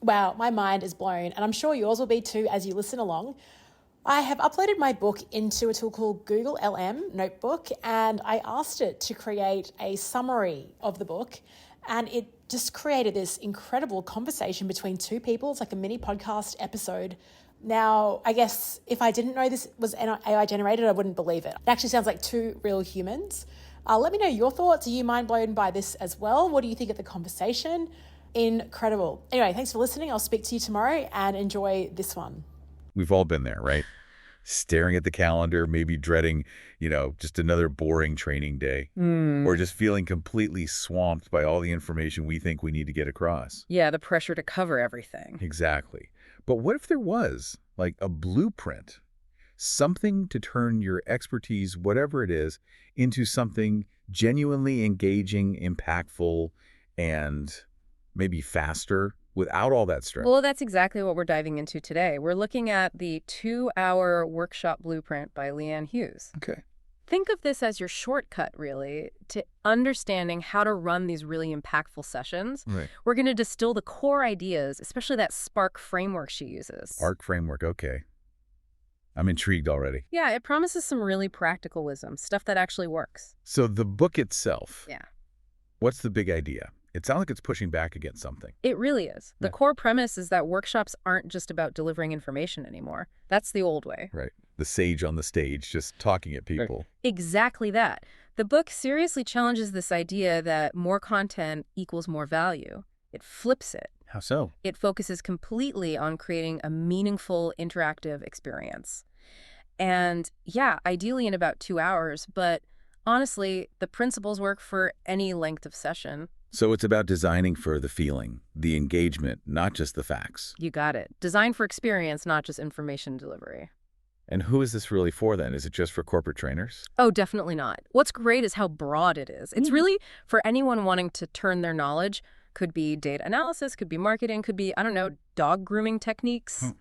Wow, my mind is blown, and I'm sure yours will be too as you listen along. I have uploaded my book into a tool called Google LM Notebook, and I asked it to create a summary of the book, and it just created this incredible conversation between two people. It's like a mini podcast episode. Now, I guess if I didn't know this was AI generated, I wouldn't believe it. It actually sounds like two real humans. Let me know your thoughts. Are you mind blown by this as well? What do you think of the conversation? Incredible. Anyway, thanks for listening. I'll speak to you tomorrow and enjoy this one. We've all been there, right? Staring at the calendar, maybe dreading, just another boring training day. Or just feeling completely swamped by all the information we think we need to get across. Yeah, the pressure to cover everything. Exactly. But what if there was, like, a blueprint? Something to turn your expertise, whatever it is, into something genuinely engaging, impactful, and maybe faster without all that stress. Well, that's exactly what we're diving into today. We're looking at the 2-hour workshop blueprint by Leanne Hughes. Okay. Think of this as your shortcut, really, to understanding how to run these really impactful sessions. Right. We're going to distill the core ideas, especially that SPARK framework she uses. SPARK framework, okay. I'm intrigued already. Yeah, it promises some really practical wisdom, stuff that actually works. So the book itself, Yeah. What's the big idea? It sounds like it's pushing back against something. It really is. The core premise is that workshops aren't just about delivering information anymore. That's the old way. Right. The sage on the stage just talking at people. Exactly that. The book seriously challenges this idea that more content equals more value. It flips it. How so? It focuses completely on creating a meaningful, interactive experience. And yeah, ideally in about 2 hours, but honestly, the principles work for any length of session. So it's about designing for the feeling, the engagement, not just the facts. You got it. Design for experience, not just information delivery. And who is this really for then? Is it just for corporate trainers? Oh, definitely not. What's great is how broad it is. It's really for anyone wanting to turn their knowledge. Could be data analysis, could be marketing, could be, dog grooming techniques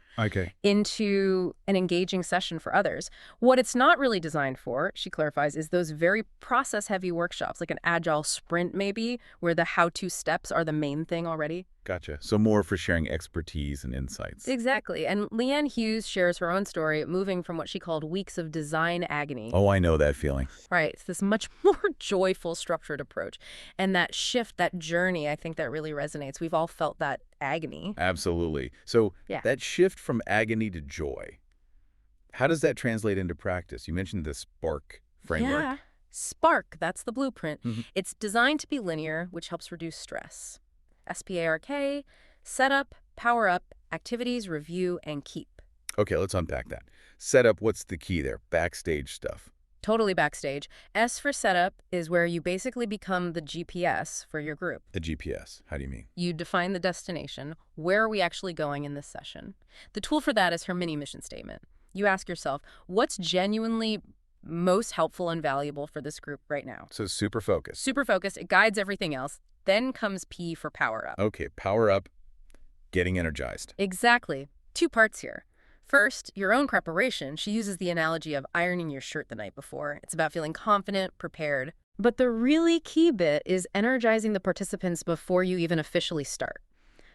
into an engaging session for others. What it's not really designed for, she clarifies, is those very process-heavy workshops, like an agile sprint maybe, where the how-to steps are the main thing already. Gotcha. So more for sharing expertise and insights. Exactly. And Leanne Hughes shares her own story, moving from what she called weeks of design agony. Oh, I know that feeling. Right. It's this much more joyful, structured approach. And that shift, that journey, I think that really resonates. We've all felt that agony. Absolutely. So Yeah. that shift from agony to joy, how does that translate into practice? You mentioned the SPARK framework. Yeah. SPARK, that's the blueprint. Mhm. It's designed to be linear, which helps reduce stress. SPARK, setup, power up, activities, review, and keep. Okay, let's unpack that. Setup, what's the key there? Backstage stuff. Totally backstage. S for setup is where you basically become the GPS for your group. The GPS. How do you mean? You define the destination. Where are we actually going in this session? The tool for that is her mini mission statement. You ask yourself, what's genuinely most helpful and valuable for this group right now? So super focused. Super focused. It guides everything else. Then comes P for power up. Okay, power up, getting energized. Exactly. 2 parts here. First, your own preparation. She uses the analogy of ironing your shirt the night before. It's about feeling confident, prepared. But the really key bit is energizing the participants before you even officially start.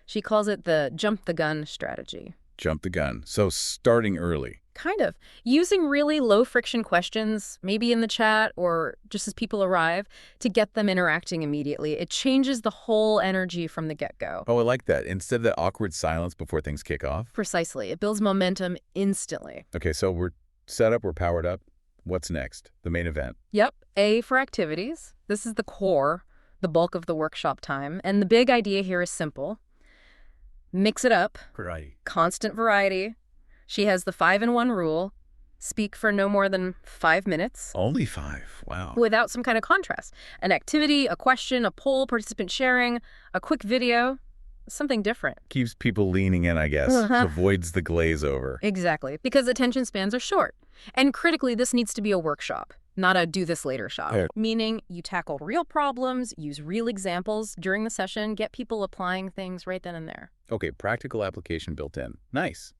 She calls it the jump the gun strategy. Jump the gun. So starting early. Kind of. Using really low-friction questions, maybe in the chat or just as people arrive, to get them interacting immediately. It changes the whole energy from the get-go. Oh, I like that. Instead of that awkward silence before things kick off. Precisely. It builds momentum instantly. Okay, so we're set up, we're powered up. What's next? The main event. Yep. A for activities. This is the core, the bulk of the workshop time. And the big idea here is simple. Mix it up. Variety. Constant variety. She has the 5-in-1 rule. Speak for no more than 5 minutes. Only 5. Wow. Without some kind of contrast. An activity, a question, a poll, participant sharing, a quick video, something different. Keeps people leaning in, I guess. Avoids the glaze over. Exactly. Because attention spans are short. And critically, this needs to be a workshop, not a do this later shop. Yeah. Meaning you tackle real problems, use real examples during the session, get people applying things right then and there. Okay, practical application built in. Nice.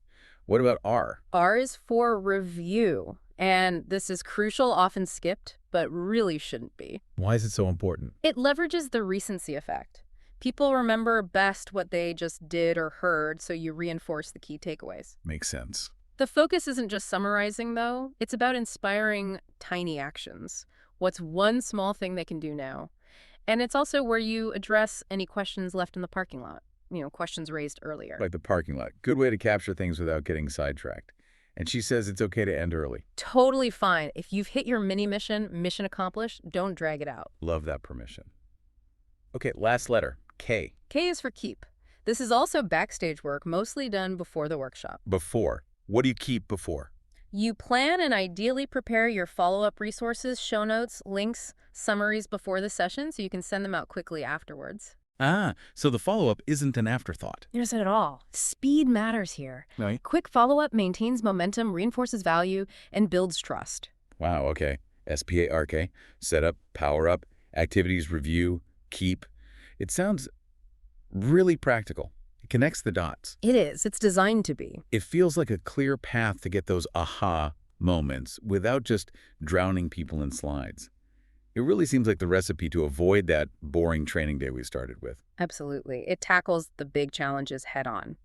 What about R? R is for review. And this is crucial, often skipped, but really shouldn't be. Why is it so important? It leverages the recency effect. People remember best what they just did or heard, so you reinforce the key takeaways. Makes sense. The focus isn't just summarizing, though. It's about inspiring tiny actions. What's one small thing they can do now? And it's also where you address any questions left in the parking lot, questions raised earlier. Like the parking lot. Good way to capture things without getting sidetracked. And she says it's okay to end early. Totally fine. If you've hit your mission accomplished, don't drag it out. Love that permission. Okay, last letter, K. K is for keep. This is also backstage work, mostly done before the workshop. Before. What do you keep before? You plan and ideally prepare your follow-up resources, show notes, links, summaries before the session so you can send them out quickly afterwards. Ah, so the follow-up isn't an afterthought. It isn't at all. Speed matters here. Right. Quick follow-up maintains momentum, reinforces value, and builds trust. Wow, okay. SPARK, set up, power up, activities review, keep. It sounds really practical. It connects the dots. It is. It's designed to be. It feels like a clear path to get those aha moments without just drowning people in slides. It really seems like the recipe to avoid that boring training day we started with. Absolutely. It tackles the big challenges head on.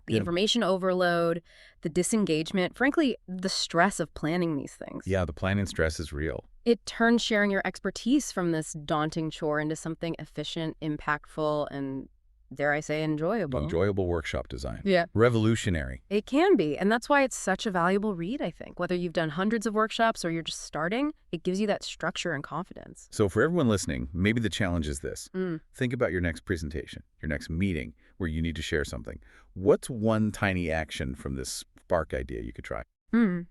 The information overload, the disengagement, frankly, the stress of planning these things. Yeah, the planning stress is real. It turns sharing your expertise from this daunting chore into something efficient, impactful, and, dare I say, enjoyable. Enjoyable workshop design. Yeah. Revolutionary. It can be, and that's why it's such a valuable read, I think. Whether you've done hundreds of workshops or you're just starting, it gives you that structure and confidence. So for everyone listening, maybe the challenge is this. Think about your next presentation, your next meeting where you need to share something. What's one tiny action from this Spark idea you could try?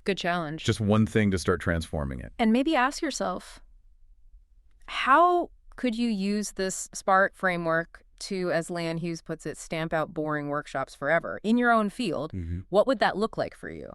Good challenge. Just one thing to start transforming it. And maybe ask yourself, how could you use this Spark framework to, as Lan Hughes puts it, stamp out boring workshops forever in your own field? What would that look like for you?